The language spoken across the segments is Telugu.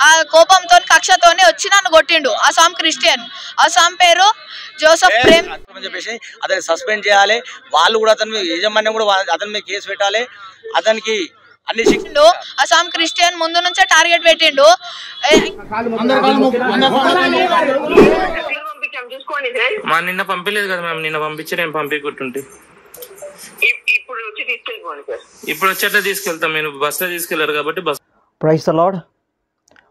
ఆ కోపంతో కక్షతోనే వచ్చి నన్ను కొట్టిండు. ఆ సామ్ క్రిస్టియన్, ఆ సామ్ పేరు జోసఫ్ ప్రేమ్ అని చెప్పేసి అతన్ని సస్పెండ్ చేయాలి. వాళ్ళు కూడా అతని యజమాన్యం కూడా అతని మీద కేసు పెట్టాలి. అతనికి అన్ని శిక్షలు. ఆ సామ్ క్రిస్టియన్ ముందు నుంచే టార్గెట్ పెట్టిండు. నిన్న పంపించలేదు కదా మ్యామ్, నిన్న పంపించి నేను పంపించుకుంటుంటే ఇప్పుడు వచ్చేట్లా తీసుకెళ్తాం. నేను బస్సులో తీసుకెళ్లారు కాబట్టి బస్. Praise the lord.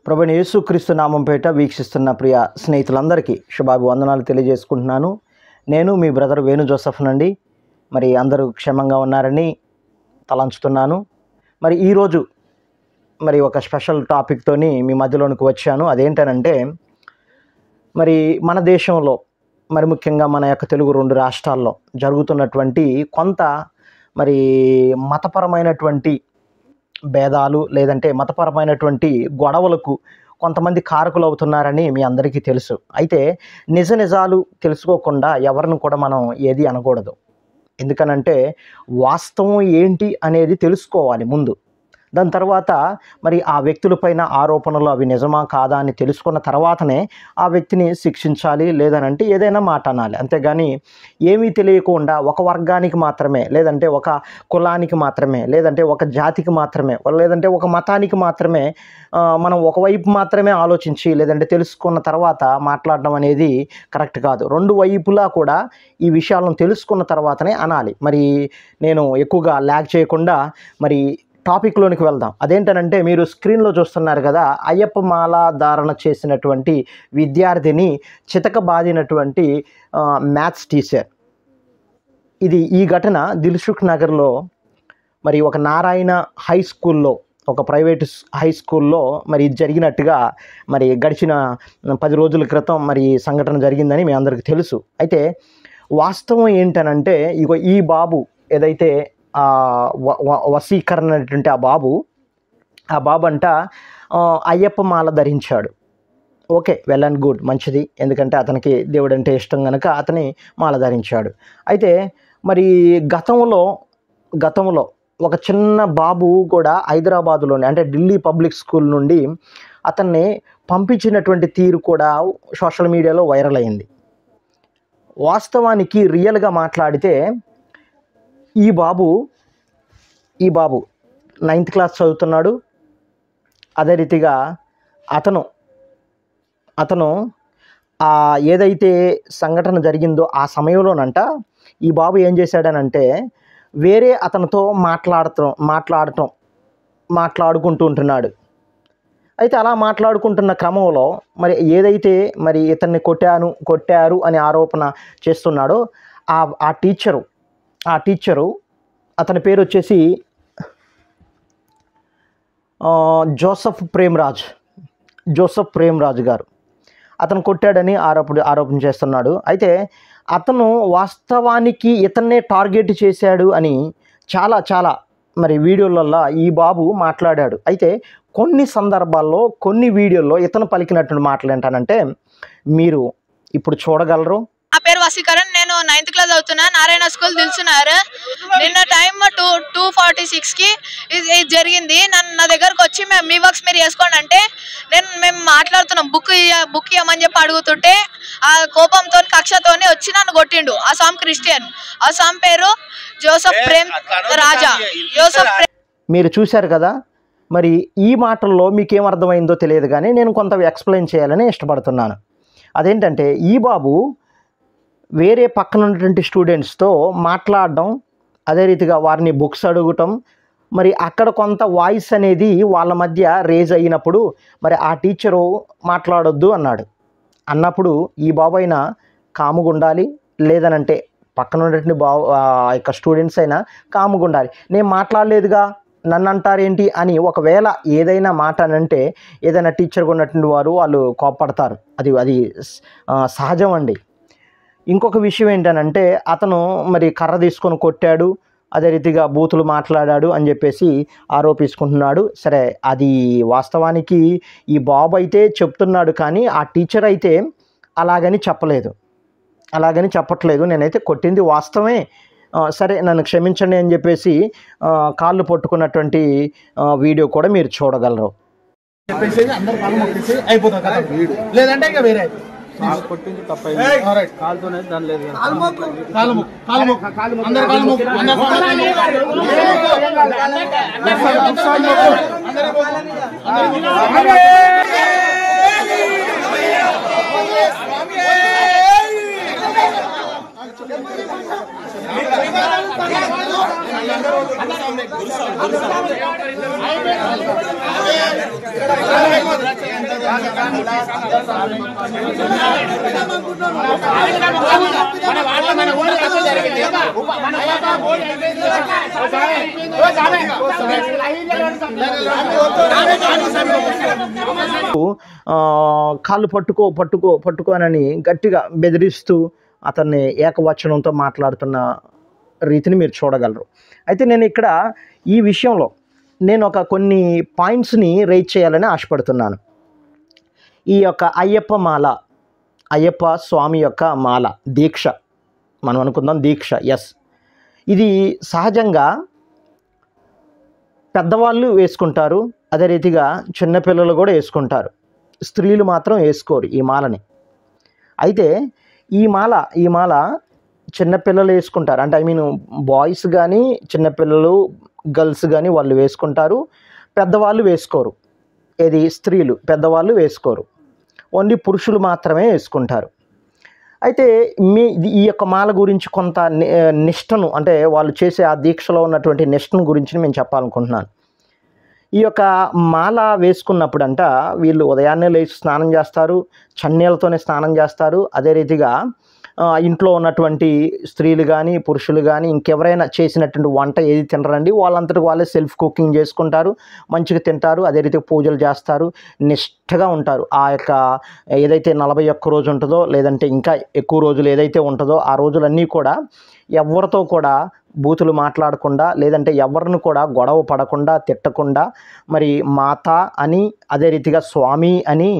ప్రభువైన యేసుక్రీస్తు నామం పేట వీక్షిస్తున్న ప్రియ స్నేహితులందరికీ శుభాభివందనాలు తెలియజేసుకుంటున్నాను. నేను మీ బ్రదర్ వేణు జోసెఫ్ నండి. మరి అందరూ క్షేమంగా ఉన్నారని తలంచుతున్నాను. మరి ఈరోజు మరి ఒక స్పెషల్ టాపిక్తోని మీ మధ్యలోనికి వచ్చాను. అదేంటనంటే మరి మన దేశంలో మరి ముఖ్యంగా మన యొక్క తెలుగు 2 రాష్ట్రాల్లో జరుగుతున్నటువంటి కొంత మరి మతపరమైనటువంటి భేదాలు లేదంటే మతపరమైనటువంటి గొడవలకు కొంతమంది కారకులు అవుతున్నారని మీ అందరికీ తెలుసు. అయితే నిజాలు తెలుసుకోకుండా ఎవరిని కూడా మనం ఏది అనకూడదు. ఎందుకనంటే వాస్తవం ఏంటి అనేది తెలుసుకోవాలి ముందు. దాని తర్వాత మరి ఆ వ్యక్తులపైన ఆరోపణలు అవి నిజమా కాదా అని తెలుసుకున్న తర్వాతనే ఆ వ్యక్తిని శిక్షించాలి, లేదనంటే ఏదైనా మాట అనాలి. అంతేగాని ఏమీ తెలియకుండా ఒక వర్గానికి మాత్రమే, లేదంటే ఒక కులానికి మాత్రమే, లేదంటే ఒక జాతికి మాత్రమే, లేదంటే ఒక మతానికి మాత్రమే మనం ఒకవైపు మాత్రమే ఆలోచించి లేదంటే తెలుసుకున్న తర్వాత మాట్లాడడం అనేది కరెక్ట్ కాదు. 2 వైపులా కూడా ఈ విషయాలను తెలుసుకున్న తర్వాతనే అనాలి. మరి నేను ఎక్కువగా ల్యాగ్ చేయకుండా మరి టాపిక్లోనికి వెళ్దాం. అదేంటనంటే మీరు స్క్రీన్లో చూస్తున్నారు కదా, అయ్యప్ప మాల ధారణ చేసినటువంటి విద్యార్థిని చితకబాదినటువంటి మ్యాథ్స్ టీచర్. ఈ ఘటన దిల్సుఖ్ నగర్లో మరి ఒక నారాయణ హై స్కూల్లో, ఒక ప్రైవేటు హై స్కూల్లో మరి ఇది జరిగినట్టుగా మరి గడిచిన 10 రోజుల క్రితం మరి సంఘటన జరిగిందని మీ అందరికీ తెలుసు. అయితే వాస్తవం ఏంటనంటే ఈ బాబు ఏదైతే వశీకరణ అనేటువంటి ఆ బాబు అంట అయ్యప్ప మాల ధరించాడు. ఓకే, వెల్ అండ్ గుడ్, మంచిది. ఎందుకంటే అతనికి దేవుడు అంటే ఇష్టం కనుక అతని మాల ధరించాడు. అయితే మరి గతంలో ఒక చిన్న బాబు కూడా హైదరాబాదులోని అంటే ఢిల్లీ పబ్లిక్ స్కూల్ నుండి అతన్ని పంపించినటువంటి తీరు కూడా సోషల్ మీడియాలో వైరల్ అయింది. వాస్తవానికి రియల్గా మాట్లాడితే ఈ బాబు 9th క్లాస్ చదువుతున్నాడు. అదే రీతిగా అతను ఏదైతే సంఘటన జరిగిందో ఆ సమయంలోనంట ఈ బాబు ఏం చేశాడనంటే వేరే అతనితో మాట్లాడుకుంటూ ఉంటున్నాడు. అయితే అలా మాట్లాడుకుంటున్న క్రమంలో మరి ఏదైతే మరి ఇతన్ని కొట్టారు అని ఆరోపణ చేస్తున్నాడో ఆ టీచరు అతని పేరు వచ్చేసి జోసఫ్ ప్రేమ్రాజ్ గారు. అతను కొట్టాడని ఆరోపణ చేస్తున్నాడు. అయితే అతను వాస్తవానికి ఇతన్నే టార్గెట్ చేశాడు అని చాలా మరి వీడియోలలో ఈ బాబు మాట్లాడాడు. అయితే కొన్ని సందర్భాల్లో కొన్ని వీడియోల్లో ఇతను పలికినటువంటి మాటలు ఏంటనంటే మీరు ఇప్పుడు చూడగలరు. నా పేరు వశీకరణ్, నేను 9th క్లాస్ చదువుతున్నా, నారాయణ స్కూల్ దిల్సునగర్. నిన్న టైం 2:46కి ఇది జరిగింది. నా దగ్గరకు వచ్చి మీ వర్క్స్ మీరు చేసుకోండి అంటే మేము మాట్లాడుతున్నాం, బుక్ ఇవ్వమని చెప్పి అడుగుతుంటే ఆ కోపంతో కక్షతోనే వచ్చి నన్ను కొట్టిండు. ఆ సామ్ క్రిస్టియన్, ఆ సామ్ పేరు జోసఫ్ ప్రేమ్ రాజా. మీరు చూశారు కదా. మరి ఈ మాటల్లో మీకేం అర్థమైందో తెలియదు కానీ నేను కొంత ఎక్స్ప్లెయిన్ చేయాలని ఇష్టపడుతున్నాను. అదేంటంటే ఈ బాబు వేరే పక్కన ఉన్నటువంటి స్టూడెంట్స్తో మాట్లాడడం, అదే రీతిగా వారిని బుక్స్ అడగటం, మరి అక్కడ కొంత వాయిస్ అనేది వాళ్ళ మధ్య రేజ్ అయినప్పుడు మరి ఆ టీచరు మాట్లాడొద్దు అన్నప్పుడు ఈ బాబు అయినా కాముగా ఉండాలి, లేదనంటే పక్కన ఉన్నటువంటి యొక్క స్టూడెంట్స్ అయినా కాముగా ఉండాలి. నేను మాట్లాడలేదుగా నన్ను అంటారేంటి అని ఒకవేళ ఏదైనా మాట అనంటే ఏదైనా టీచర్గా ఉన్నటువంటి వాళ్ళు కోప్పడతారు. అది సహజం అండి. ఇంకొక విషయం ఏంటనంటే అతను మరి కర్ర తీసుకొని కొట్టాడు, అదే రీతిగా బూతులు మాట్లాడాడు అని చెప్పేసి ఆరోపించుకుంటున్నాడు. సరే, అది వాస్తవానికి ఈ బాబు అయితే చెప్తున్నాడు కానీ ఆ టీచర్ అయితే అలాగని చెప్పట్లేదు. నేనైతే కొట్టింది వాస్తవమే, సరే నన్ను క్షమించండి అని చెప్పేసి కాళ్ళు పట్టుకున్నటువంటి వీడియో కూడా మీరు చూడగలరు. చెప్పేసి అందరు కాళ్ళు మొక్కేసి అయిపోతాం కదా, లేదంటే ఇంకా వేరే కొట్టింది తప్పైంది. కాలుతోనే దాని లేదు కదా. కాళ్ళు పట్టుకోనని గట్టిగా బెదిరిస్తూ అతన్ని ఏకవచనంతో మాట్లాడుతున్న రీతిని మీరు చూడగలరు. అయితే నేను ఇక్కడ ఈ విషయంలో నేను కొన్ని పాయింట్స్ని రైజ్ చేయాలని ఆశపడుతున్నాను. ఈ యొక్క అయ్యప్ప మాల, అయ్యప్ప స్వామి యొక్క మాల దీక్ష, మనం అనుకుందాం దీక్ష, ఎస్, ఇది సహజంగా పెద్దవాళ్ళు వేసుకుంటారు, అదే రీతిగా చిన్నపిల్లలు కూడా వేసుకుంటారు, స్త్రీలు మాత్రం వేసుకోరు ఈ మాలని. అయితే ఈ మాల చిన్నపిల్లలు వేసుకుంటారు, అంటే ఐ మీన్ బాయ్స్ కానీ చిన్నపిల్లలు గర్ల్స్ కానీ వాళ్ళు వేసుకుంటారు, పెద్దవాళ్ళు వేసుకోరు. ఏది స్త్రీలు పెద్దవాళ్ళు వేసుకోరు, ఓన్లీ పురుషులు మాత్రమే వేసుకుంటారు. అయితే ఈ యొక్క మాల గురించి కొంత నిష్టను, అంటే వాళ్ళు చేసే ఆ దీక్షలో ఉన్నటువంటి నిష్టను గురించి నేను చెప్పాలనుకుంటున్నాను. ఈ యొక్క మాల వేసుకున్నప్పుడు వీళ్ళు ఉదయాన్నే లేచి స్నానం చేస్తారు, చన్నీళ్ళతోనే స్నానం చేస్తారు. అదే రీతిగా ఇంట్లో ఉన్నటువంటి స్త్రీలు కానీ పురుషులు కానీ ఇంకెవరైనా చేసినటువంటి వంట ఏది తినరండి, వాళ్ళంతటి వాళ్ళే సెల్ఫ్ కుకింగ్ చేసుకుంటారు, మంచిగా తింటారు, అదే రీతిగా పూజలు చేస్తారు, నిష్టగా ఉంటారు. ఆ యొక్క ఏదైతే 41 రోజు ఉంటుందో లేదంటే ఇంకా ఎక్కువ రోజులు ఏదైతే ఉంటుందో ఆ రోజులన్నీ కూడా ఎవరితో కూడా బూతులు మాట్లాడకుండా, లేదంటే ఎవరిని కూడా గొడవ పడకుండా, తిట్టకుండా, మరి మాత అని అదే రీతిగా స్వామి అని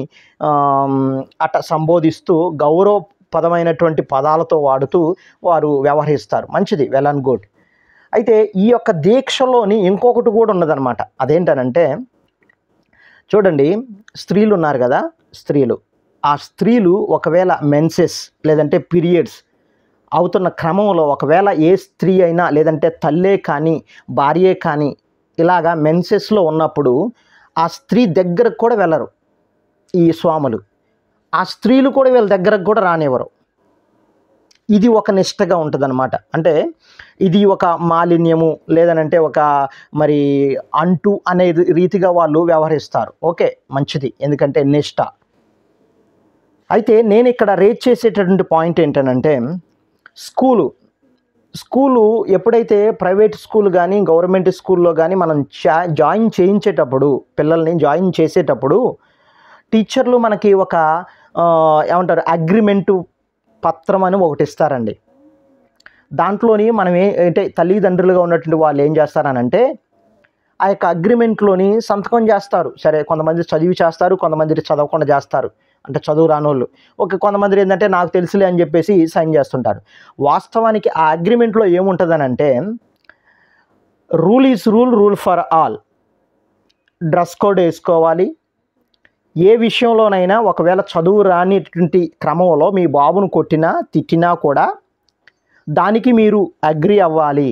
అట సంబోధిస్తూ గౌరవపదమైనటువంటి పదాలతో వాడుతూ వారు వ్యవహరిస్తారు. మంచిది, వెల్ అండ్ గుడ్. అయితే ఈ యొక్క దీక్షలోని ఇంకొకటి కూడా ఉన్నదన్నమాట. అదేంటనంటే చూడండి, స్త్రీలు ఉన్నారు కదా, ఆ స్త్రీలు ఒకవేళ మెన్సెస్ లేదంటే పీరియడ్స్ అవుతున్న క్రమంలో ఒకవేళ ఏ స్త్రీ అయినా లేదంటే తల్లే కానీ భార్యే కానీ ఇలాగా మెన్సెస్లో ఉన్నప్పుడు ఆ స్త్రీ దగ్గరకు కూడా వెళ్ళరు ఈ స్వాములు, ఆ స్త్రీలు కూడా వీళ్ళ దగ్గరకు కూడా రానివ్వరు. ఇది ఒక నిష్టగా ఉంటుందన్నమాట. అంటే ఇది ఒక మాలిన్యము లేదనంటే ఒక మరి అంటు అనే రీతిగా వాళ్ళు వ్యవహరిస్తారు. ఓకే, మంచిది, ఎందుకంటే నిష్ట. అయితే నేను ఇక్కడ రేట్ చేసేటటువంటి పాయింట్ ఏంటంటే స్కూలు ఎప్పుడైతే ప్రైవేట్ స్కూల్ కానీ గవర్నమెంట్ స్కూల్లో కానీ మనం జాయిన్ చేయించేటప్పుడు, పిల్లల్ని జాయిన్ చేసేటప్పుడు టీచర్లు మనకి ఒక ఏమంటారు అగ్రిమెంటు పత్రం అని ఒకటి ఇస్తారండి. దాంట్లోని మనం అంటే తల్లిదండ్రులుగా ఉన్నటువంటి వాళ్ళు ఏం చేస్తారనంటే ఆ యొక్క అగ్రిమెంట్లోని సంతకం చేస్తారు. సరే, కొంతమంది చదివి చేస్తారు, కొంతమంది చదవకుండా చేస్తారు, అంటే చదువు రానోళ్ళు. కొంతమంది ఏంటంటే నాకు తెలుసులే అని చెప్పేసి సైన్ చేస్తుంటారు. వాస్తవానికి ఆ అగ్రిమెంట్లో ఏముంటుందనంటే rule is rule for all. Dress code వేసుకోవాలి. ఏ విషయంలోనైనా ఒకవేళ చదువు రానిటువంటి క్రమంలో మీ బాబును కొట్టినా తిట్టినా కూడా దానికి మీరు అగ్రి అవ్వాలి.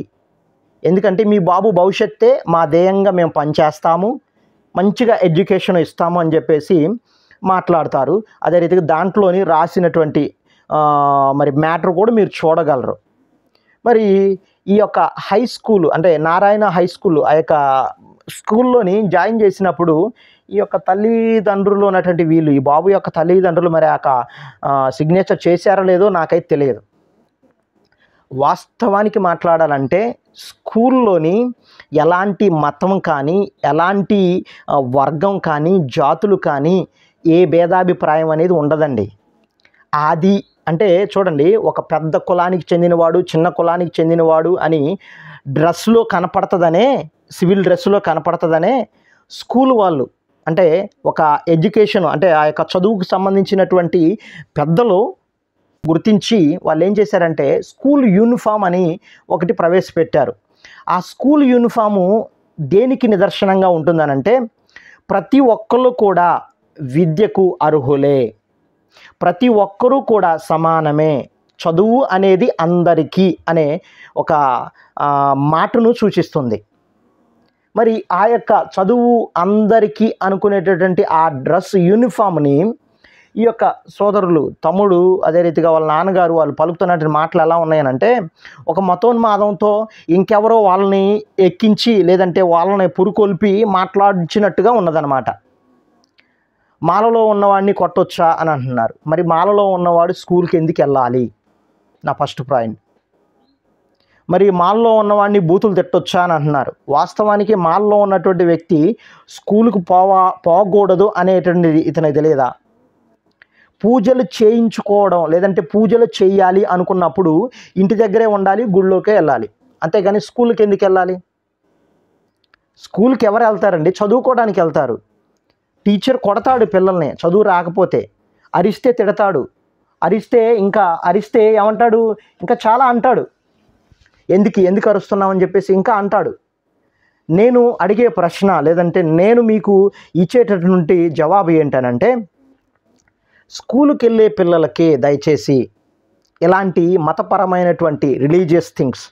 ఎందుకంటే మీ బాబు భవిష్యత్తే మా ధ్యేయంగా మేము పనిచేస్తాము, మంచిగా ఎడ్యుకేషన్ ఇస్తాము అని చెప్పేసి మాట్లాడతారు. అదే రీతిగా దాంట్లోని రాసినటువంటి మరి మ్యాటర్ కూడా మీరు చూడగలరు. మరి ఈ యొక్క హై స్కూల్ అంటే నారాయణ హై స్కూల్, ఆ యొక్క స్కూల్లోని జాయిన్ చేసినప్పుడు ఈ యొక్క తల్లిదండ్రులు ఉన్నటువంటి వీళ్ళు, ఈ బాబు యొక్క తల్లిదండ్రులు మరి ఆ సిగ్నేచర్ చేశారో లేదో నాకైతే తెలియదు. వాస్తవానికి మాట్లాడాలంటే స్కూల్లోని ఎలాంటి మతం కానీ ఎలాంటి వర్గం కానీ జాతులు కానీ ఏ భేదాభిప్రాయం అనేది ఉండదండి. అది అంటే చూడండి, ఒక పెద్ద కులానికి చెందినవాడు చిన్న కులానికి చెందినవాడు అని డ్రెస్లో కనపడుతుందనే, సివిల్ డ్రెస్లో కనపడుతుందనే స్కూల్ వాళ్ళు అంటే ఒక ఎడ్యుకేషన్ అంటే ఆ యొక్క చదువుకు సంబంధించినటువంటి పెద్దలు గుర్తించి వాళ్ళు ఏం చేశారంటే స్కూల్ యూనిఫామ్ అని ఒకటి ప్రవేశపెట్టారు. ఆ స్కూల్ యూనిఫాము దేనికి నిదర్శనంగా ఉంటుందనంటే ప్రతి ఒక్కరు కూడా విద్యకు అర్హులే, ప్రతి ఒక్కరూ కూడా సమానమే, చదువు అనేది అందరికీ అనే ఒక మాటను సూచిస్తుంది. మరి ఆ యొక్క చదువు అందరికీ అనుకునేటటువంటి ఆ డ్రెస్ యూనిఫామ్ని ఈ యొక్క సోదరులు, తమ్ముడు, అదే రీతిగా వాళ్ళ నాన్నగారు వాళ్ళు పలుకుతున్నటువంటి మాటలు ఎలా ఉన్నాయనంటే, ఒక మతోన్మాదంతో ఇంకెవరో వాళ్ళని ఎక్కించి లేదంటే వాళ్ళని పురుకొల్పి మాట్లాడించినట్టుగా ఉన్నదన్నమాట. మాలలో ఉన్నవాడిని కొట్టొచ్చా అని అంటున్నారు. మరి మాలలో ఉన్నవాడు స్కూల్కి ఎందుకు వెళ్ళాలి? నా ఫస్ట్ పాయింట్. మరి మాల్లో ఉన్నవాడిని బూతులు తిట్టొచ్చా అని అంటున్నారు. వాస్తవానికి మాల్లో ఉన్నటువంటి వ్యక్తి స్కూల్కి పోకూడదు అనేటువంటిది ఇతనికి తెలియదా? పూజలు చేయించుకోవడం లేదంటే పూజలు చేయాలి అనుకున్నప్పుడు ఇంటి దగ్గరే ఉండాలి, గుళ్ళోకే వెళ్ళాలి, అంతేగాని స్కూల్కి ఎందుకు వెళ్ళాలి? స్కూల్కి ఎవరు వెళ్తారండి? చదువుకోవడానికి వెళ్తారు. టీచర్ కొడతాడు పిల్లల్ని చదువు రాకపోతే, అరిస్తే తిడతాడు, అరిస్తే ఏమంటాడు, ఇంకా చాలా అంటాడు, ఎందుకు అరుస్తున్నామని చెప్పేసి ఇంకా అంటాడు. నేను అడిగే ప్రశ్న లేదంటే నేను మీకు ఇచ్చేటటువంటి జవాబు ఏంటనంటే, స్కూలుకి వెళ్ళే పిల్లలకి దయచేసి ఇలాంటి మతపరమైనటువంటి రిలీజియస్ థింగ్స్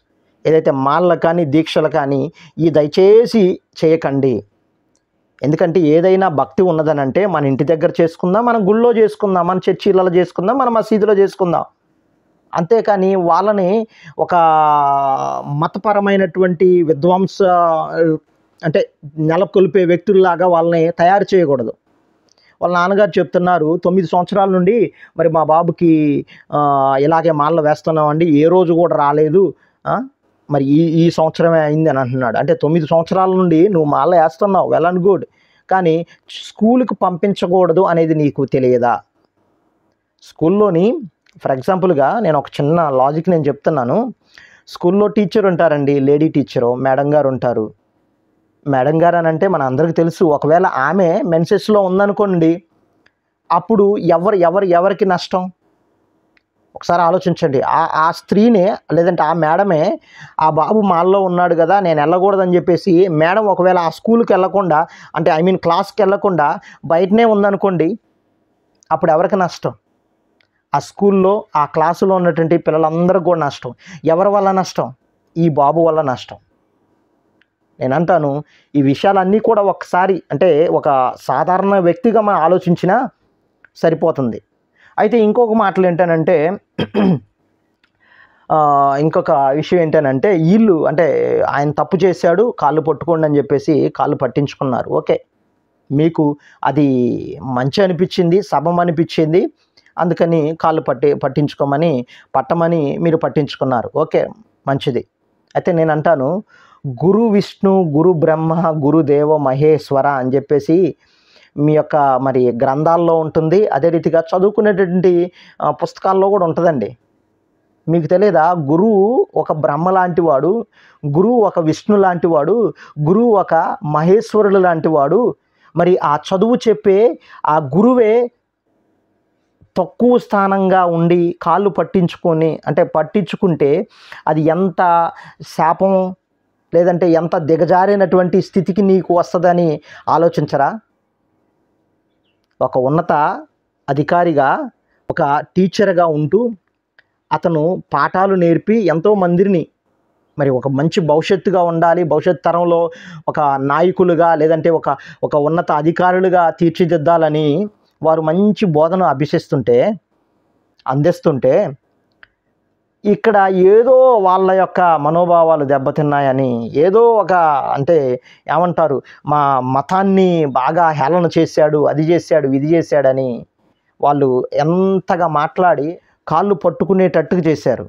ఏదైతే మాళ్ళ కానీ దీక్షలు కానీ ఈ దయచేసి చేయకండి. ఎందుకంటే ఏదైనా భక్తి ఉన్నదనంటే మన ఇంటి దగ్గర చేసుకుందాం, మన గుళ్ళో చేసుకుందాం, మన చర్చిలలో చేసుకుందాం, మన మసీదులో చేసుకుందాం, అంతేకాని వాళ్ళని ఒక మతపరమైనటువంటి విధ్వంస అంటే నెలకొల్పే వ్యక్తుల్లాగా వాళ్ళని తయారు చేయకూడదు. వాళ్ళ నాన్నగారు చెప్తున్నారు, 9 సంవత్సరాల నుండి మరి మా బాబుకి ఇలాగే మాల వేస్తున్నామండి, ఏ రోజు కూడా రాలేదు, మరి ఈ సంవత్సరమే అయింది అని అంటున్నాడు. అంటే 9 సంవత్సరాల నుండి నువ్వు మాల వేస్తున్నావు, వెల్ అండ్ గుడ్, కానీ స్కూల్కి పంపించకూడదు అనేది నీకు తెలియదా? స్కూల్లోని ఫర్ ఎగ్జాంపుల్గా నేను ఒక చిన్న లాజిక్ నేను చెప్తున్నాను. స్కూల్లో టీచర్ ఉంటారండి, లేడీ టీచరు, మేడం గారు ఉంటారు. మేడం గారు అని అంటే మన అందరికీ తెలుసు, ఒకవేళ ఆమె మెన్సెస్లో ఉందనుకోండి, అప్పుడు ఎవరికి నష్టం? ఒకసారి ఆలోచించండి. ఆ స్త్రీనే లేదంటే ఆ మేడమే ఆ బాబు మాల్లో ఉన్నాడు కదా నేను వెళ్ళకూడదని చెప్పేసి మేడం ఒకవేళ ఆ స్కూల్కి వెళ్ళకుండా అంటే క్లాస్కి వెళ్ళకుండా బయటనే ఉందనుకోండి, అప్పుడు ఎవరికి నష్టం? ఆ స్కూల్లో ఆ క్లాసులో ఉన్నటువంటి పిల్లలందరికీ కూడా నష్టం. ఎవరి వల్ల నష్టం? ఈ బాబు వల్ల నష్టం. నేను అంటాను, ఈ విషయాలన్నీ కూడా ఒకసారి అంటే ఒక సాధారణ వ్యక్తిగా మనం ఆలోచించినా సరిపోతుంది. అయితే ఇంకొక మాటలు ఏంటనంటే ఇంకొక విషయం ఏంటనంటే వీళ్ళు అంటే ఆయన తప్పు చేశాడు, కాళ్ళు పట్టుకోండి అని చెప్పేసి కాళ్ళు పట్టించుకున్నారు. ఓకే, మీకు అది మంచి అనిపించింది, సబం అనిపించింది, అందుకని కాళ్ళు పట్టమని మీరు పట్టించుకున్నారు. ఓకే, మంచిది. అయితే నేను అంటాను, గురు విష్ణు, గురు బ్రహ్మ, గురుదేవ మహేశ్వర అని చెప్పేసి మీ యొక్క మరి గ్రంథాల్లో ఉంటుంది. అదే రీతిగా చదువుకునేటువంటి పుస్తకాల్లో కూడా ఉంటుందండి. మీకు తెలియదా? గురువు ఒక బ్రహ్మ లాంటి వాడు, గురువు ఒక విష్ణు లాంటి వాడు, గురువు ఒక మహేశ్వరుడు లాంటి వాడు. మరి ఆ చదువు చెప్పే ఆ గురువే తక్కువ స్థానంగా ఉండి కాళ్ళు పట్టించుకుంటే అది ఎంత శాపం లేదంటే ఎంత దిగజారినటువంటి స్థితికి నీకు వస్తుందని ఆలోచించరా? ఒక ఉన్నత అధికారిగా ఒక టీచర్గా ఉంటూ అతను పాఠాలు నేర్పి ఎంతో మందిని మరి ఒక మంచి భవిష్యత్తుగా ఉండాలి, భవిష్యత్ తరంలో ఒక నాయకులుగా లేదంటే ఒక ఉన్నత అధికారులుగా తీర్చిదిద్దాలని వారు మంచి బోధన అందిస్తుంటే ఇక్కడ ఏదో వాళ్ళ యొక్క మనోభావాలు దెబ్బతిన్నాయని ఏదో ఒక అంటే ఏమంటారు మా మతాన్ని బాగా హేళన చేశాడు, అది చేశాడు, ఇది చేశాడని వాళ్ళు ఎంతగా మాట్లాడి కాళ్ళు పట్టుకునేటట్టుగా చేశారు.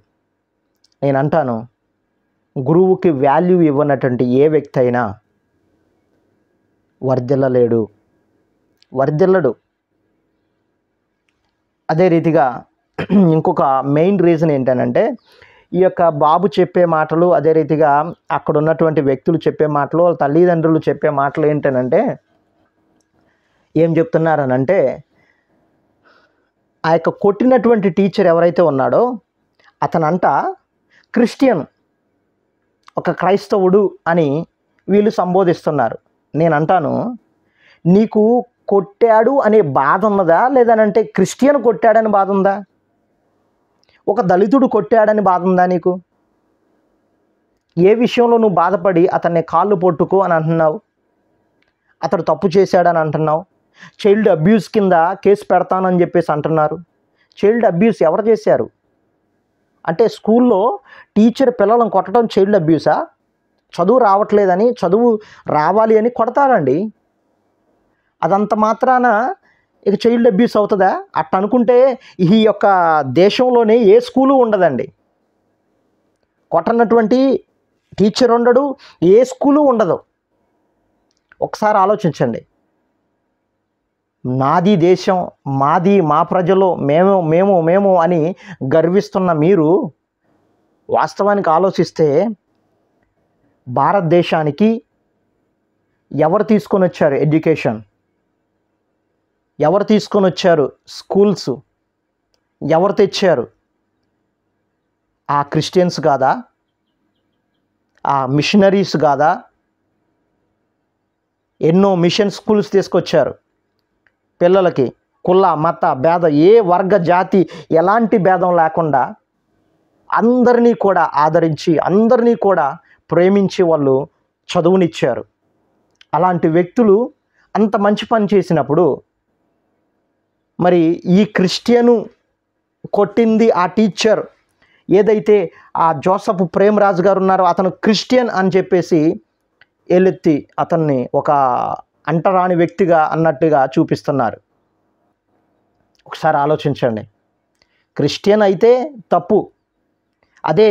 నేను అంటాను, గురువుకి వాల్యూ ఇవ్వనటువంటి ఏ వ్యక్తి అయినా వర్ధిల్లడు. అదే రీతిగా ఇంకొక మెయిన్ రీజన్ ఏంటనంటే ఈ యొక్క బాబు చెప్పే మాటలు, అదే రీతిగా అక్కడ ఉన్నటువంటి వ్యక్తులు చెప్పే మాటలు, వాళ్ళ తల్లిదండ్రులు చెప్పే మాటలు ఏంటనంటే ఏం చెప్తున్నారనంటే ఆ యొక్క కొట్టినటువంటి టీచర్ ఎవరైతే ఉన్నాడో అతనంట క్రిస్టియన్, ఒక క్రైస్తవుడు అని వీళ్ళు సంబోధిస్తున్నారు. నేను అంటాను, నీకు కొట్టాడు అనే బాధ ఉన్నదా, లేదనంటే క్రిస్టియన్ కొట్టాడని బాధ ఉందా? ఒక దళితుడు కొట్టాడని బాధ ఉందా నీకు? ఏ విషయంలో నువ్వు బాధపడి అతన్ని కాళ్ళు పట్టుకో అని అంటున్నావు? అతడు తప్పు చేశాడని అంటున్నావు. చైల్డ్ అబ్యూస్ కింద కేసు పెడతానని చెప్పేసి అంటున్నారు. చైల్డ్ అబ్యూస్ ఎవరు చేశారు? అంటే స్కూల్లో టీచర్ పిల్లలను కొట్టడం చైల్డ్ అబ్యూసా? చదువు రావట్లేదని, చదువు రావాలి అని కొడతాడండి. అదంత మాత్రాన ఇక చైల్డ్ అబ్యూస్ అవుతుందా? అట్ట అనుకుంటే ఈ యొక్క దేశంలోనే ఏ స్కూలు ఉండదండి. కొట్టనటువంటి టీచర్ ఉండడు, ఏ స్కూలు ఉండదు. ఒకసారి ఆలోచించండి. నాది దేశం, మాది, మా ప్రజలు, మేము మేము మేము అని గర్విస్తున్న మీరు వాస్తవానికి ఆలోచిస్తే భారతదేశానికి ఎవరు తీసుకొని వచ్చారు ఎడ్యుకేషన్? ఎవరు తీసుకొని వచ్చారు స్కూల్స్? ఎవరు తెచ్చారు? ఆ క్రిస్టియన్స్ కాదా? ఆ మిషనరీస్ కాదా? ఎన్నో మిషన్ స్కూల్స్ తీసుకొచ్చారు. పిల్లలకి కుల మత భేద, ఏ వర్గ జాతి ఎలాంటి భేదం లేకుండా అందరినీ కూడా ఆదరించి, అందరినీ కూడా ప్రేమించి వాళ్ళు చదువునిచ్చారు. అలాంటి వ్యక్తులు అంత మంచి పని చేసినప్పుడు మరి ఈ క్రిస్టియను కొట్టింది ఆ టీచర్ ఏదైతే ఆ జోసఫ్ ప్రేమరాజు గారు ఉన్నారో అతను క్రిస్టియన్ అని చెప్పేసి ఏలెత్తి అతన్ని ఒక అంటరాని వ్యక్తిగా అన్నట్టుగా చూపిస్తున్నారు. ఒకసారి ఆలోచించండి. క్రిస్టియన్ అయితే తప్పు, అదే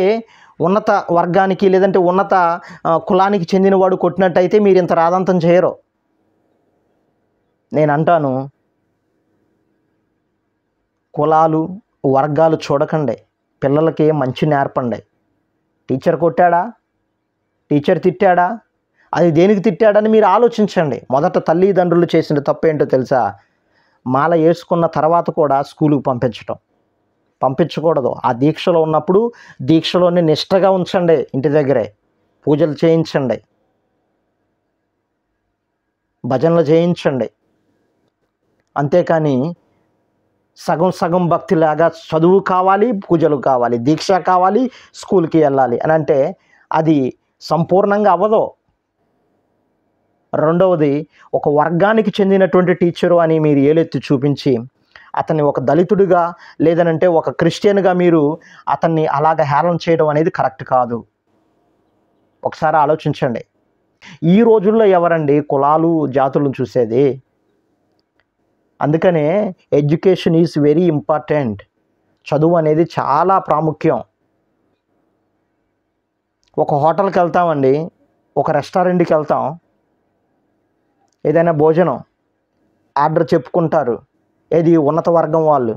ఉన్నత వర్గానికి లేదంటే ఉన్నత కులానికి చెందినవాడు కొట్టినట్టయితే మీరు ఇంత రాదంతం చేయరు. నేను అంటాను, కులాలు వర్గాలు చూడకండి, పిల్లలకి మంచి నేర్పండి. టీచర్ కొట్టాడా, టీచర్ తిట్టాడా, అది దేనికి తిట్టాడని మీరు ఆలోచించండి. మొదట తల్లిదండ్రులు చేసిన తప్పేంటో తెలుసా? మాల వేసుకున్న తర్వాత కూడా స్కూలుకు పంపించకూడదు. ఆ దీక్షలో ఉన్నప్పుడు దీక్షలోనే నిష్టగా ఉంచండి, ఇంటి దగ్గరే పూజలు చేయించండి, భజనలు చేయించండి. అంతేకాని సగం సగం భక్తిలాగా చదువు కావాలి, పూజలు కావాలి, దీక్ష కావాలి, స్కూల్కి వెళ్ళాలి అని అంటే అది సంపూర్ణంగా అవ్వదు. రెండవది, ఒక వర్గానికి చెందినటువంటి టీచరు అని మీరు ఏలెత్తి చూపించి అతన్ని ఒక దళితుడిగా లేదనంటే ఒక క్రిస్టియన్గా మీరు అతన్ని అలాగ హేళన చేయడం అనేది కరెక్ట్ కాదు. ఒకసారి ఆలోచించండి. ఈ రోజుల్లో ఎవరండి కులాలు జాతులను చూసేది? అందుకనే ఎడ్యుకేషన్ ఈజ్ వెరీ ఇంపార్టెంట్. చదువు అనేది చాలా ప్రాముఖ్యం. ఒక హోటల్కి వెళ్తామండి, ఒక రెస్టారెంట్కి వెళ్తాం, ఏదైనా భోజనం ఆర్డర్ చెప్పుకుంటారు. ఏది ఉన్నత వర్గం వాళ్ళు,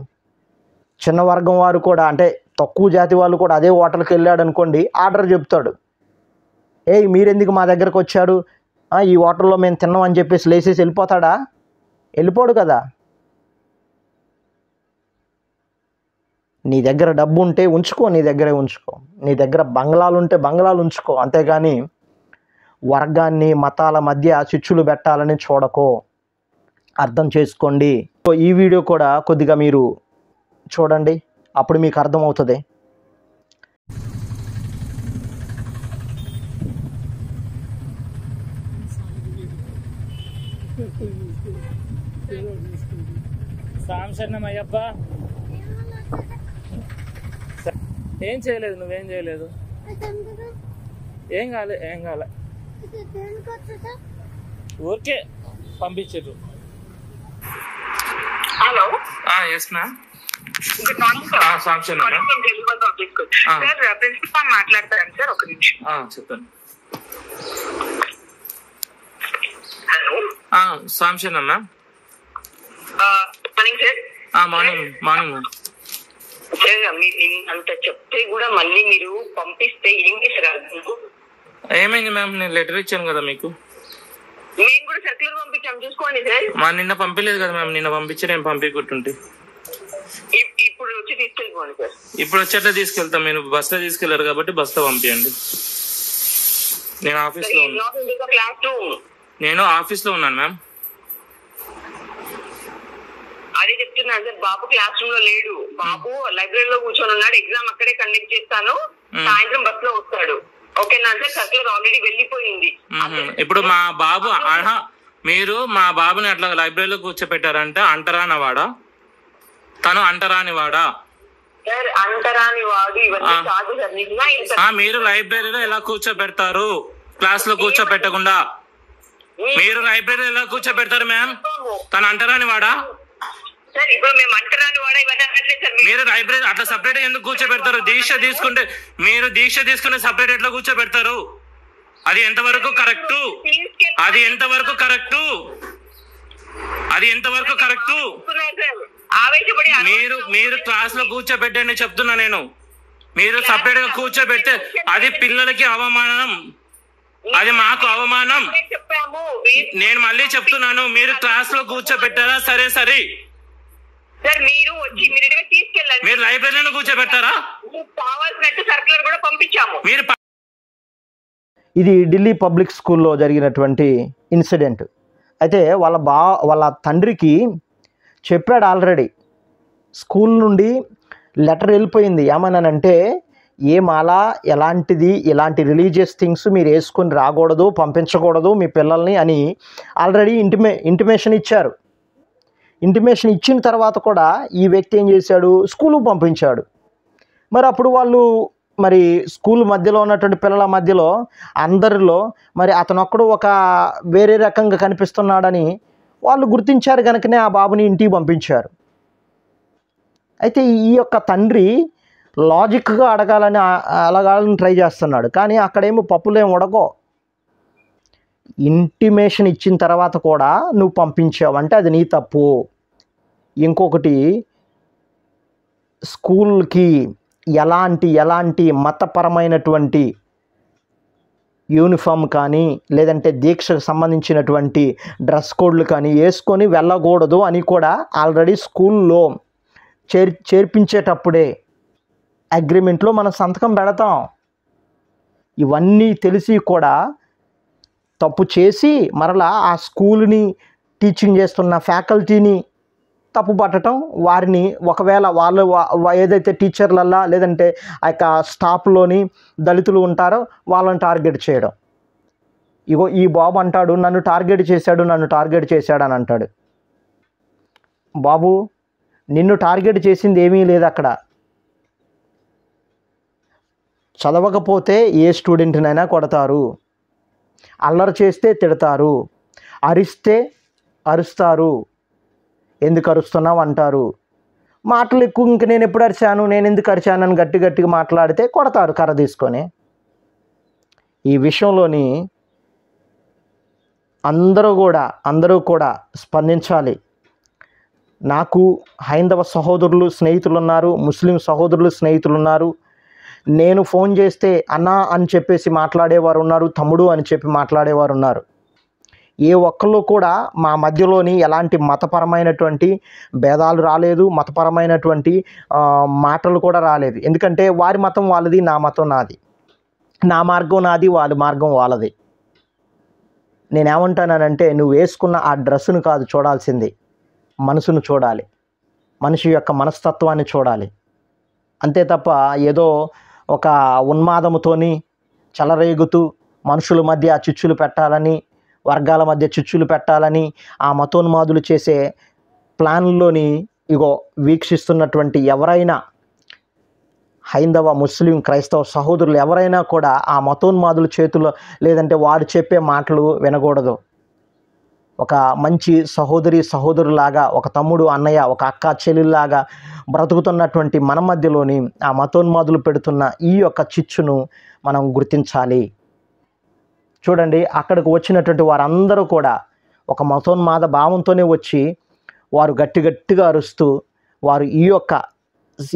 చిన్న వర్గం వారు కూడా అంటే తక్కువ జాతి వాళ్ళు కూడా అదే హోటల్కి వెళ్ళాడు అనుకోండి, ఆర్డర్ చెప్తాడు. మీరెందుకు మా దగ్గరకు వచ్చారు, ఈ హోటల్లో మేము తిన్నాం అని చెప్పేసి లేసేసి వెళ్ళిపోతాడా? వెళ్ళిపోడు కదా. నీ దగ్గర డబ్బు ఉంటే ఉంచుకో, నీ దగ్గరే ఉంచుకో. నీ దగ్గర బంగ్లాలు ఉంటే బంగ్లాలు ఉంచుకో. అంతేగాని వర్గాన్ని మతాల మధ్య చిచ్చులు పెట్టాలని చూడకో. అర్థం చేసుకోండి. ఈ వీడియో కూడా కొద్దిగా మీరు చూడండి, అప్పుడు మీకు అర్థమవుతుంది. సాంశరణమయ్యప్ప ఏం చేయలేదు, నువ్వేం చేయలేదు, ఏం కాలే ఊరికే పంపించారు. Hello, yes ma'am. Good morning sir. సాంశరణం సార్, ప్రిన్సిపాల్ మాట్లాడతాను సార్, ఒక నిమిషం. చెప్పండి. హలో, సాంశరణం ma'am. Morning sir. Morning ma'am. Sir, మీరు అంత చెప్తే కూడా మళ్ళీ మీరు పంపిస్తే ఏం చేశారు? ఏమైంది మ్యామ్? నేను లెటర్ ఇచ్చాను కదా మీకు. మేము కూడా సర్క్యులర్ పంపించాం, చూసుకోండి సార్. నిన్న పంపించలేదు కదా మ్యామ్. నిన్న పంపించి నేను పంపించుకుంటుంటే ఇప్పుడు వచ్చి తీసుకెళ్ళిపోండి సార్. ఇప్పుడు వచ్చేట్లా తీసుకెళ్తాం. మీరు బస్సులో తీసుకెళ్లారు కాబట్టి బస్సులో పంపించండి. నేను ఆఫీస్లో ఉన్నాను. Class room. నేను ఆఫీస్లో ఉన్నాను మ్యామ్. అదే చెప్తున్నాను సార్, బాబు క్లాస్ రూమ్ లో లేడు, బాబు లైబ్రరీలో కూర్చొని ఉన్నాడు, ఎగ్జామ్ అక్కడే కండక్ట్ చేస్తాను, సాయంత్రం బస్ లో వస్తాడు. ఓకేనా సార్, సర్కులర్ ఆల్రెడీ వెళ్ళిపోయింది. ఇప్పుడు మా బాబు మీరు మా బాబుని అట్లా లైబ్రరీలో కూర్చోపెట్టారంటే అంటరాని వాడా, తను అంటరాని వాడా? సార్ అంటరాని వాడు ఇవన్నీ కాదు సార్. మీరు లైబ్రరీలో ఎలా కూర్చోబెడతారు? క్లాస్ లో కూర్చోబెట్టకుండా మీరు లైబ్రరీలో ఎలా కూర్చోబెడతారు మ్యామ్? తను అంటరాని వాడా? సార్ ఇప్పుడు మేము అంటరాని వాడా ఇవన్నీ అనట్లేదు సార్. మీరు లైబ్రరీ అట్లా సపరేట్ ఎందుకు కూర్చోబెడతారు? దీక్ష తీసుకుంటే సపరేట్ ఎట్లా కూర్చోబెడతారు? అది ఎంతవరకు కరెక్టు? అది ఎంతవరకు కరెక్టు? అది ఎంతవరకు కరెక్టు? మీరు క్లాస్ లో కూర్చోబెట్టండి చెప్తున్నా నేను. మీరు సపరేట్ గా కూర్చోబెడితే అది పిల్లలకి అవమానం, అది మాకు అవమానం. నేను మళ్ళీ చెప్తున్నాను, మీరు క్లాస్ లో కూర్చోబెట్టారా? సరే సరే, మీరు లైబ్రరీలో కూర్చోబెడతారా? మీరు ఇది ఢిల్లీ పబ్లిక్ స్కూల్లో జరిగినటువంటి ఇన్సిడెంట్. అయితే వాళ్ళ తండ్రికి చెప్పాడు ఆల్రెడీ, స్కూల్ నుండి లెటర్ వెళ్ళిపోయింది. ఏమన్నానంటే ఏ మాల ఇలాంటి రిలీజియస్ థింగ్స్ మీరు వేసుకొని రాకూడదు, పంపించకూడదు మీ పిల్లల్ని అని ఆల్రెడీ ఇంటిమేషన్ ఇచ్చారు. ఇంటిమేషన్ ఇచ్చిన తర్వాత కూడా ఈ వ్యక్తి ఏం చేశాడు, స్కూలుకు పంపించాడు. మరి అప్పుడు వాళ్ళు స్కూల్ మధ్యలో ఉన్నటువంటి పిల్లల మధ్యలో అందరిలో అతను ఒక్కడు ఒక వేరే రకంగా కనిపిస్తున్నాడని వాళ్ళు గుర్తించారు కనుకనే ఆ బాబుని ఇంటికి పంపించారు. అయితే ఈ యొక్క తండ్రి లాజిక్గా అడగాలని ట్రై చేస్తున్నాడు, కానీ అక్కడేమో పప్పులేం ఉడకో. ఇంటిమేషన్ ఇచ్చిన తర్వాత కూడా నువ్వు పంపించావు అంటే అది నీ తప్పు. ఇంకొకటి, స్కూల్కి ఎలాంటి మతపరమైనటువంటి యూనిఫామ్ కానీ లేదంటే దీక్షకు సంబంధించినటువంటి డ్రెస్ కోడ్లు కానీ వేసుకొని వెళ్ళకూడదు అని కూడా ఆల్రెడీ స్కూల్లో చేర్పించేటప్పుడే అగ్రిమెంట్లో మనం సంతకం పెడతాం. ఇవన్నీ తెలిసి కూడా తప్పు చేసి మరలా ఆ స్కూల్ని టీచింగ్ చేస్తున్న ఫ్యాకల్టీని తప్పు పట్టడం, వారిని ఒకవేళ వాళ్ళు ఏదైతే టీచర్లల్లా లేదంటే ఆ యొక్క స్టాఫ్లోని దళితులు ఉంటారో వాళ్ళని టార్గెట్ చేయడం. ఇగో ఈ బాబు అంటాడు నన్ను టార్గెట్ చేశాడు అని అంటాడు. బాబు నిన్ను టార్గెట్ చేసింది ఏమీ లేదు. అక్కడ చదవకపోతే ఏ స్టూడెంట్నైనా కొడతారు, అల్లరి చేస్తే తిడతారు, అరిస్తే అరుస్తారు, ఎందుకు అరుస్తున్నావు అంటారు. మాటలు ఎక్కువ, ఇంక నేను ఎప్పుడు అరిచాను, నేను ఎందుకు అరిచాను అని గట్టిగా మాట్లాడితే కొడతారు కర్ర తీసుకొని. ఈ విషయంలోని అందరూ కూడా స్పందించాలి. నాకు హైందవ సహోదరులు స్నేహితులు ఉన్నారు, ముస్లిం సహోదరులు స్నేహితులు ఉన్నారు. నేను ఫోన్ చేస్తే అన్నా అని చెప్పేసి మాట్లాడేవారు ఉన్నారు, తమ్ముడు అని చెప్పి మాట్లాడేవారు ఉన్నారు. ఏ ఒక్కళ్ళు కూడా మా మధ్యలోని ఎలాంటి మతపరమైనటువంటి భేదాలు రాలేదు, మతపరమైనటువంటి మాటలు కూడా రాలేదు. ఎందుకంటే వారి మతం వాళ్ళది, నా మతం నాది, నా మార్గం నాది, వాళ్ళ మార్గం వాళ్ళది. నేనేమంటానంటే నువ్వు వేసుకున్న ఆ డ్రెస్సును కాదు చూడాల్సింది, మనసును చూడాలి, మనిషి యొక్క మనస్తత్వాన్ని చూడాలి. అంతే తప్ప ఏదో ఒక ఉన్మాదముతోని చెలరేగుతూ మనుషుల మధ్య చిచ్చులు పెట్టాలని, వర్గాల మధ్య చిచ్చులు పెట్టాలని ఆ మతోన్మాదులు చేసే ప్లాన్లోని వీక్షిస్తున్నటువంటి ఎవరైనా హైందవ ముస్లిం క్రైస్తవ సహోదరులు ఎవరైనా కూడా ఆ మతోన్మాదుల చేతుల్లో లేదంటే వారు చెప్పే మాటలు వినకూడదు. ఒక మంచి సహోదరులాగా, ఒక తమ్ముడు అన్నయ్య, ఒక అక్క చెల్లెల్లాగా బ్రతుకుతున్నటువంటి మన మధ్యలోని ఆ మతోన్మాదులు పెడుతున్న ఈ యొక్క చిచ్చును మనం గుర్తించాలి. చూడండి, అక్కడికి వచ్చినటువంటి వారందరూ కూడా ఒక మతోన్మాద భావంతోనే వచ్చి వారు గట్టిగా అరుస్తూ వారు ఈ యొక్క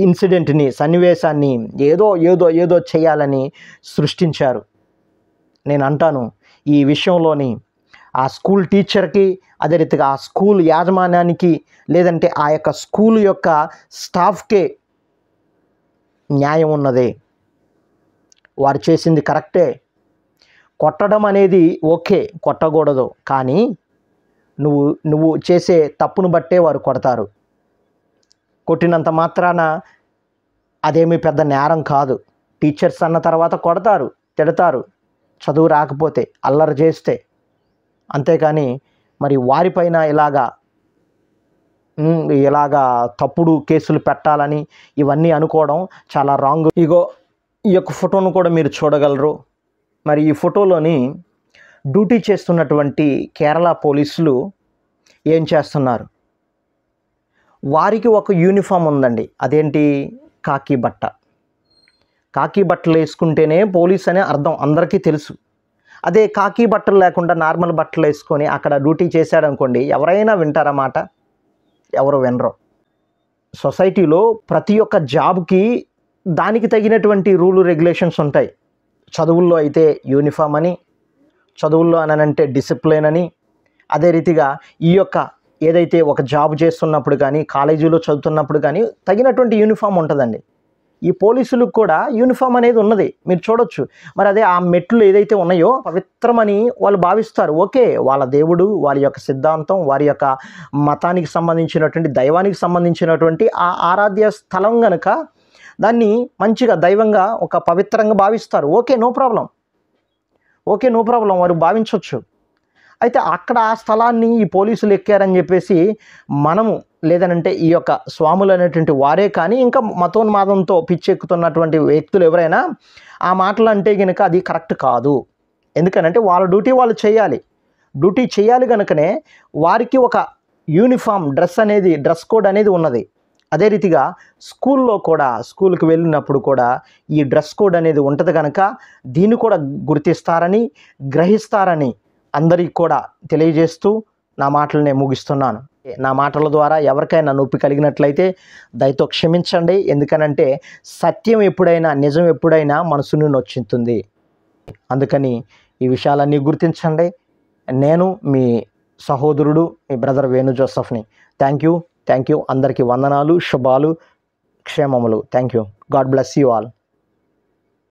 ఇన్సిడెంట్ని, సన్నివేశాన్ని ఏదో చేయాలని సృష్టించారు. నేను అంటాను, ఈ విషయంలోని ఆ స్కూల్ టీచర్కి, అదే రీతిగా ఆ స్కూల్ యాజమాన్యానికి, లేదంటే ఆ యొక్క స్కూల్ యొక్క స్టాఫ్కే న్యాయం ఉన్నది. వారు చేసింది కరెక్టే. కొట్టడం అనేది ఓకే, కొట్టకూడదు, కానీ నువ్వు చేసే తప్పును బట్టే వారు కొడతారు. కొట్టినంత మాత్రాన అదేమీ పెద్ద నేరం కాదు. టీచర్స్ అన్న తర్వాత కొడతారు, తిడతారు చదువు రాకపోతే, అల్లరి చేస్తే. అంతేకాని మరి వారిపైన ఇలాగా తప్పుడు కేసులు పెట్టాలని ఇవన్నీ అనుకోవడం చాలా రాంగ్. ఇగో ఈ యొక్క ఫోటోను కూడా మీరు చూడగలరు. మరి ఈ ఫోటోలోని డ్యూటీ చేస్తున్నటువంటి కేరళ పోలీసులు ఏం చేస్తున్నారు? వారికి ఒక యూనిఫామ్ ఉందండి. అదేంటి? కాకి బట్ట. కాకి బట్టలు వేసుకుంటేనే పోలీస్ అనే అర్థం అందరికీ తెలుసు. అదే కాకి బట్టలు లేకుండా నార్మల్ బట్టలు వేసుకొని అక్కడ డ్యూటీ చేశాడనుకోండి, ఎవరైనా వింటారన్నమాట? ఎవరు వినరు. సొసైటీలో ప్రతి ఒక్క జాబ్కి దానికి తగినటువంటి రూలు రెగ్యులేషన్స్ ఉంటాయి. చదువుల్లో అయితే యూనిఫామ్ అని, చదువుల్లో అనంటే డిసిప్లిన్ అని, అదే రీతిగా ఈ యొక్క ఏదైతే ఒక జాబ్ చేస్తున్నప్పుడు కానీ కాలేజీలో చదువుతున్నప్పుడు కానీ తగినటువంటి యూనిఫామ్ ఉంటుందండి. ఈ పోలీసులకు కూడా యూనిఫామ్ అనేది ఉన్నది, మీరు చూడొచ్చు. మరి అదే ఆ మెట్లు ఏదైతే ఉన్నాయో పవిత్రమని వాళ్ళు భావిస్తారు. ఓకే, వాళ్ళ దేవుడు, వారి యొక్క సిద్ధాంతం, వారి యొక్క మతానికి సంబంధించినటువంటి, దైవానికి సంబంధించినటువంటి ఆ ఆరాధ్య స్థలం కనుక దాన్ని మంచిగా దైవంగా ఒక పవిత్రంగా భావిస్తారు. ఓకే, నో ప్రాబ్లం, వారు భావించవచ్చు. అయితే అక్కడ ఆ స్థలాన్ని ఈ పోలీసులు ఎక్కారని చెప్పేసి మనము, లేదనంటే ఈ యొక్క స్వాములు అనేటువంటి వారే కానీ ఇంకా మతోన్మాదంతో పిచ్చెక్కుతున్నటువంటి వ్యక్తులు ఎవరైనా ఆ మాటలు అంటే కనుక అది కరెక్ట్ కాదు. ఎందుకనంటే వాళ్ళ డ్యూటీ వాళ్ళు చేయాలి కనుకనే వారికి ఒక యూనిఫామ్ డ్రెస్ కోడ్ అనేది ఉన్నది. అదే రీతిగా స్కూల్లో కూడా, స్కూల్కి వెళ్ళినప్పుడు కూడా ఈ డ్రెస్ కోడ్ అనేది ఉంటుంది కనుక దీన్ని కూడా గుర్తిస్తారని, గ్రహిస్తారని అందరికీ కూడా తెలియజేస్తూ నా మాటలు నేను ముగిస్తున్నాను. నా మాటల ద్వారా ఎవరికైనా నొప్పి కలిగినట్లయితే దయతో క్షమించండి. ఎందుకనంటే సత్యం ఎప్పుడైనా, నిజం ఎప్పుడైనా మనసును నొచ్చుతుంది. అందుకని ఈ విషయాలన్నీ గుర్తించండి. నేను మీ సహోదరుడు, మీ బ్రదర్ వేణు జోసఫ్ని. Thank you. అందరికీ వందనాలు, శుభాలు, క్షేమములు. Thank you. God bless you all.